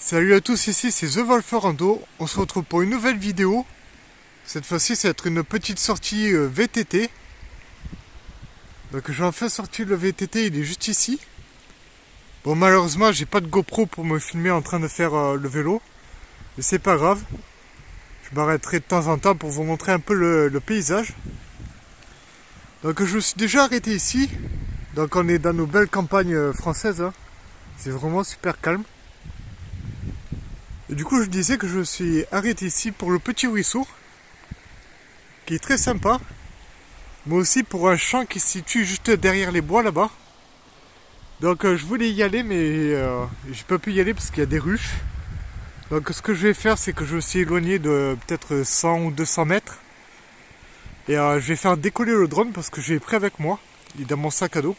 Salut à tous, ici c'est The Wolferando. On se retrouve pour une nouvelle vidéo. Cette fois-ci, ça va être une petite sortie VTT. Donc j'ai enfin sorti le VTT, il est juste ici. Bon, malheureusement, j'ai pas de GoPro pour me filmer en train de faire le vélo. Mais c'est pas grave. Je m'arrêterai de temps en temps pour vous montrer un peu le paysage. Donc je me suis déjà arrêté ici. Donc on est dans nos belles campagnes françaises, hein. C'est vraiment super calme. Et du coup, je disais que je me suis arrêté ici pour le petit ruisseau, qui est très sympa, mais aussi pour un champ qui se situe juste derrière les bois là-bas. Donc je voulais y aller, mais j'ai pas pu y aller parce qu'il y a des ruches. Donc ce que je vais faire, c'est que je me suis éloigné de peut-être 100 ou 200 mètres. Et je vais faire décoller le drone parce que je l'ai pris avec moi. Il est dans mon sac à dos.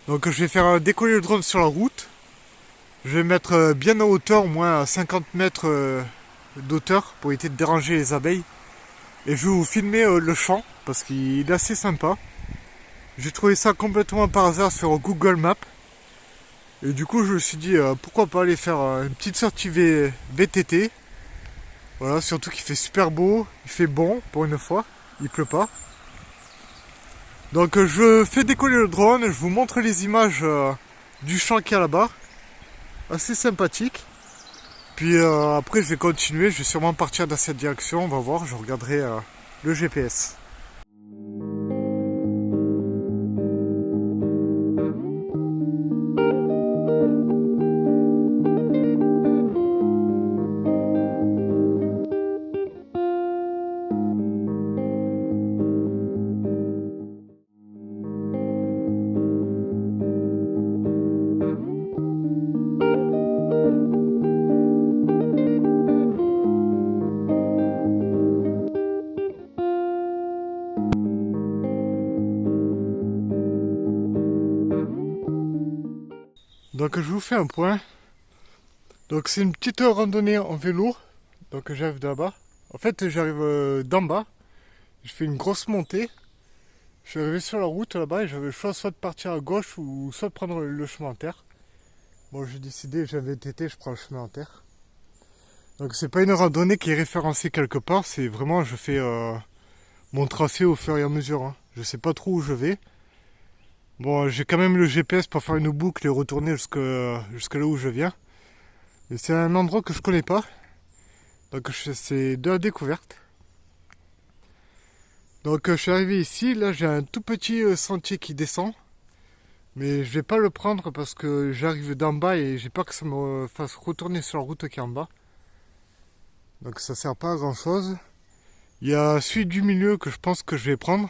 Donc je vais faire décoller le drone sur la route. Je vais mettre bien en hauteur, au moins à 50 mètres d'auteur pour éviter de déranger les abeilles. Et je vais vous filmer le champ parce qu'il est assez sympa. J'ai trouvé ça complètement par hasard sur Google Maps. Et du coup je me suis dit pourquoi pas aller faire une petite sortie VTT. Voilà, surtout qu'il fait super beau, il fait bon pour une fois, il pleut pas. Donc je fais décoller le drone, je vous montre les images du champ qu'il y a là-bas. Assez sympathique. Puis après je vais continuer, je vais sûrement partir dans cette direction, on va voir, je regarderai le GPS. Donc je vous fais un point. Donc c'est une petite randonnée en vélo. Donc j'arrive de là-bas. En fait j'arrive d'en bas. Je fais une grosse montée. Je suis arrivé sur la route là-bas et j'avais le choix soit de partir à gauche ou soit de prendre le chemin en terre. Bon, j'ai décidé, j'avais TT, je prends le chemin en terre. Donc c'est pas une randonnée qui est référencée quelque part, c'est vraiment je fais mon tracé au fur et à mesure, hein. Je sais pas trop où je vais. Bon, j'ai quand même le GPS pour faire une boucle et retourner jusque là où je viens. Mais c'est un endroit que je connais pas. Donc c'est de la découverte. Donc je suis arrivé ici, là j'ai un tout petit sentier qui descend. Mais je vais pas le prendre parce que j'arrive d'en bas et j'ai peur que ça me fasse retourner sur la route qui est en bas. Donc ça sert pas à grand chose. Il y a celui du milieu que je pense que je vais prendre.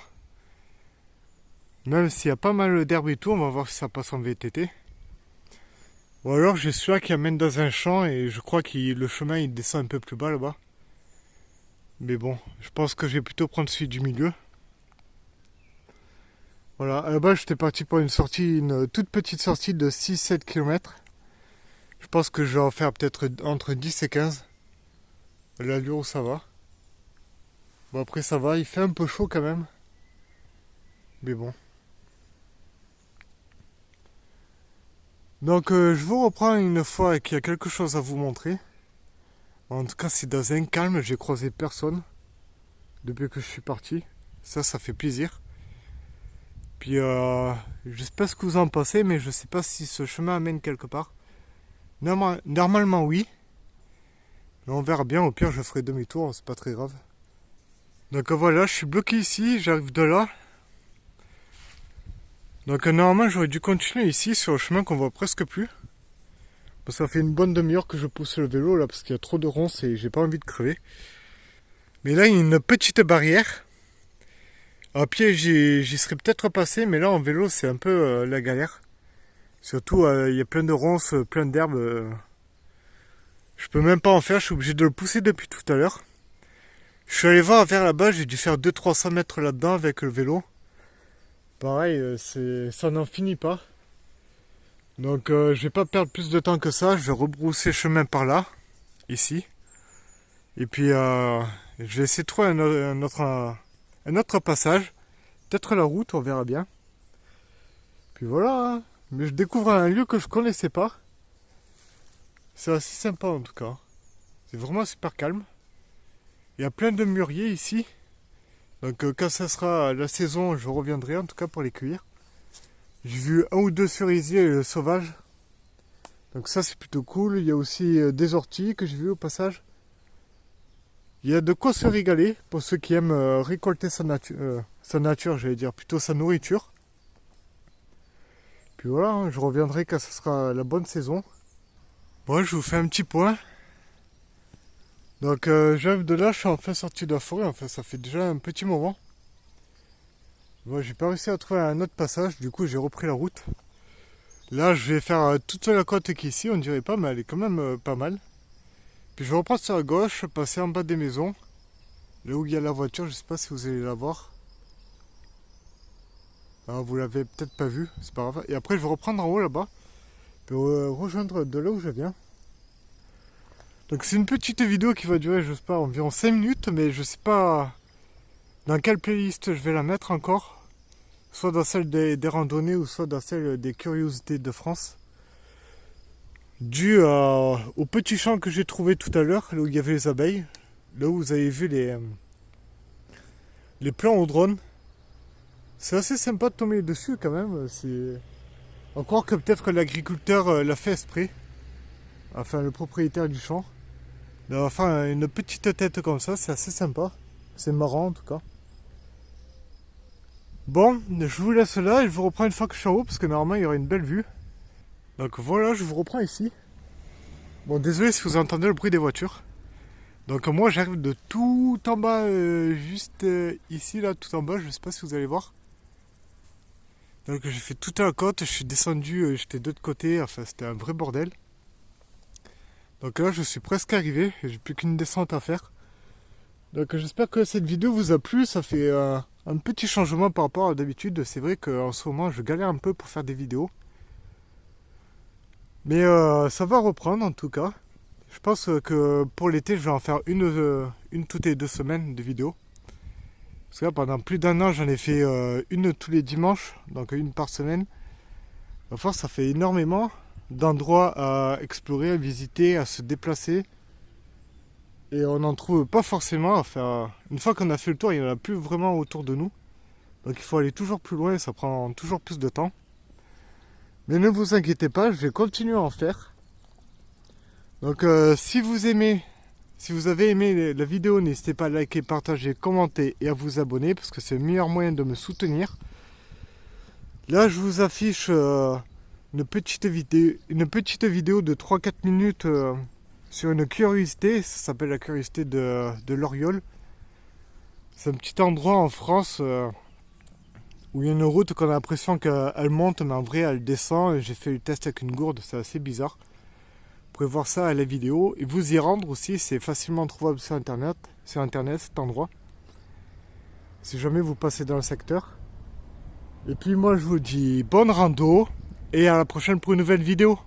Même s'il y a pas mal d'herbe et tout, on va voir si ça passe en VTT. Ou alors j'ai celui-là qui amène dans un champ et je crois que le chemin il descend un peu plus bas là-bas. Mais bon, je pense que je vais plutôt prendre celui du milieu. Voilà, à la base j'étais parti pour une toute petite sortie de 6-7 km. Je pense que je vais en faire peut-être entre 10 et 15. L'allure où ça va. Bon après ça va, il fait un peu chaud quand même. Mais bon. Donc je vous reprends une fois qu'il y a quelque chose à vous montrer. En tout cas c'est dans un calme, j'ai croisé personne depuis que je suis parti. Ça fait plaisir. Puis je sais pas ce que vous en pensez, mais je sais pas si ce chemin amène quelque part. Normalement oui. Mais on verra bien, au pire je ferai demi-tour, c'est pas très grave. Donc voilà, je suis bloqué ici, j'arrive de là. Donc normalement j'aurais dû continuer ici sur le chemin qu'on voit presque plus. Parce que ça fait une bonne demi-heure que je pousse le vélo là parce qu'il y a trop de ronces et j'ai pas envie de crever. Mais là il y a une petite barrière. À pied j'y serais peut-être passé, mais là en vélo c'est un peu la galère. Surtout il y a plein de ronces, plein d'herbes. Je peux même pas en faire, je suis obligé de le pousser depuis tout à l'heure. Je suis allé voir vers là-bas, j'ai dû faire 200-300 mètres là-dedans avec le vélo. Pareil, ça n'en finit pas. Donc je vais pas perdre plus de temps que ça, je vais rebrousser chemin par là, ici. Et puis je vais essayer de trouver un autre passage. Peut-être la route, on verra bien. Puis voilà, hein. Mais je découvre un lieu que je connaissais pas. C'est assez sympa en tout cas. C'est vraiment super calme. Il y a plein de mûriers ici. Donc quand ça sera la saison, je reviendrai en tout cas pour les cueillir. J'ai vu un ou deux cerisiers sauvages. Donc ça c'est plutôt cool. Il y a aussi des orties que j'ai vu au passage. Il y a de quoi se régaler pour ceux qui aiment récolter sa nature, j'allais dire, plutôt sa nourriture. Puis voilà, hein, je reviendrai quand ce sera la bonne saison. Bon, je vous fais un petit point. Donc j'arrive de là, je suis enfin sorti de la forêt, enfin ça fait déjà un petit moment. Bon, j'ai pas réussi à trouver un autre passage, du coup j'ai repris la route. Là je vais faire toute la côte qui est ici, on dirait pas, mais elle est quand même pas mal. Puis je vais reprendre sur la gauche, passer en bas des maisons. Là où il y a la voiture, je sais pas si vous allez la voir. Ah, vous l'avez peut-être pas vu, c'est pas grave. Et après je vais reprendre en haut là-bas. Puis rejoindre de là où je viens. Donc c'est une petite vidéo qui va durer, je sais pas, environ 5 minutes, mais je sais pas dans quelle playlist je vais la mettre encore. Soit dans celle des randonnées ou soit dans celle des curiosités de France. Dû au petit champ que j'ai trouvé tout à l'heure, là où il y avait les abeilles. Là où vous avez vu les plans au drone. C'est assez sympa de tomber dessus quand même. C'est encore que peut-être que l'agriculteur l'a fait exprès. Enfin le propriétaire du champ. Enfin une petite tête comme ça, c'est assez sympa. C'est marrant en tout cas. Bon, je vous laisse là et je vous reprends une fois que je suis en haut parce que normalement il y aura une belle vue. Donc voilà, je vous reprends ici. Bon, désolé si vous entendez le bruit des voitures. Donc moi j'arrive de tout en bas, juste ici là, tout en bas, je sais pas si vous allez voir. Donc j'ai fait toute la côte, je suis descendu, j'étais de l'autre côté, enfin c'était un vrai bordel. Donc là je suis presque arrivé, j'ai plus qu'une descente à faire. Donc j'espère que cette vidéo vous a plu, ça fait un petit changement par rapport à d'habitude. C'est vrai qu'en ce moment je galère un peu pour faire des vidéos. Mais ça va reprendre en tout cas. Je pense que pour l'été je vais en faire une toutes les 2 semaines de vidéos. Parce que là pendant plus d'un an j'en ai fait une tous les dimanches, donc une par semaine. Enfin ça fait énormément d'endroits à explorer, à visiter, à se déplacer. Et on n'en trouve pas forcément. Enfin, une fois qu'on a fait le tour, il n'y en a plus vraiment autour de nous. Donc il faut aller toujours plus loin et ça prend toujours plus de temps. Mais ne vous inquiétez pas, je vais continuer à en faire. Donc si vous avez aimé la vidéo, n'hésitez pas à liker, partager, commenter et à vous abonner parce que c'est le meilleur moyen de me soutenir. Là je vous affiche une petite vidéo de 3-4 minutes sur une curiosité, ça s'appelle la curiosité de l'Oriole. C'est un petit endroit en France où il y a une route qu'on a l'impression qu'elle monte, mais en vrai elle descend. J'ai fait le test avec une gourde, c'est assez bizarre. Vous pouvez voir ça à la vidéo et vous y rendre aussi, c'est facilement trouvable sur internet cet endroit. Si jamais vous passez dans le secteur. Et puis moi je vous dis bonne rando et à la prochaine pour une nouvelle vidéo.